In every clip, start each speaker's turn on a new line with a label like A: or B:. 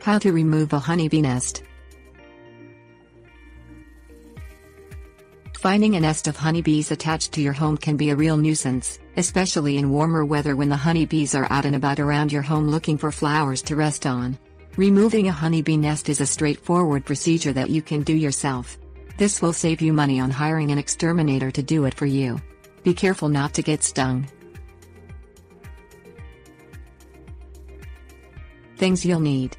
A: How to remove a honeybee nest. Finding a nest of honeybees attached to your home can be a real nuisance, especially in warmer weather when the honeybees are out and about around your home looking for flowers to rest on. Removing a honeybee nest is a straightforward procedure that you can do yourself. This will save you money on hiring an exterminator to do it for you. Be careful not to get stung. Things you'll need: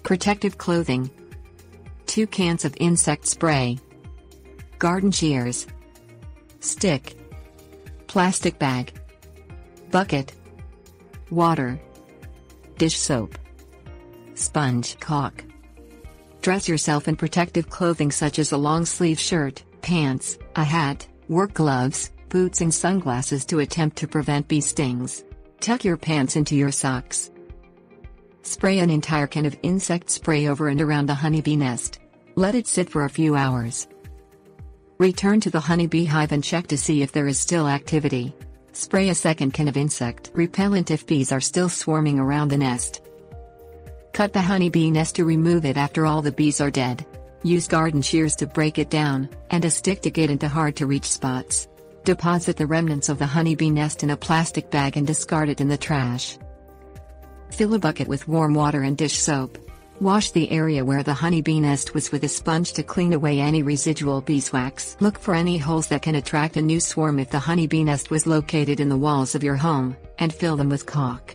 A: protective clothing, 2 cans of insect spray, garden shears, stick, plastic bag, bucket, water, dish soap, sponge caulk. Dress yourself in protective clothing such as a long-sleeve shirt, pants, a hat, work gloves, boots and sunglasses to attempt to prevent bee stings. Tuck your pants into your socks. Spray an entire can of insect spray over and around the honeybee nest. Let it sit for a few hours. Return to the honeybee hive and check to see if there is still activity. Spray a second can of insect repellent if bees are still swarming around the nest. Cut the honeybee nest to remove it after all the bees are dead. Use garden shears to break it down, and a stick to get into hard-to-reach spots. Deposit the remnants of the honeybee nest in a plastic bag and discard it in the trash. Fill a bucket with warm water and dish soap. Wash the area where the honeybee nest was with a sponge to clean away any residual beeswax. Look for any holes that can attract a new swarm if the honeybee nest was located in the walls of your home, and fill them with caulk.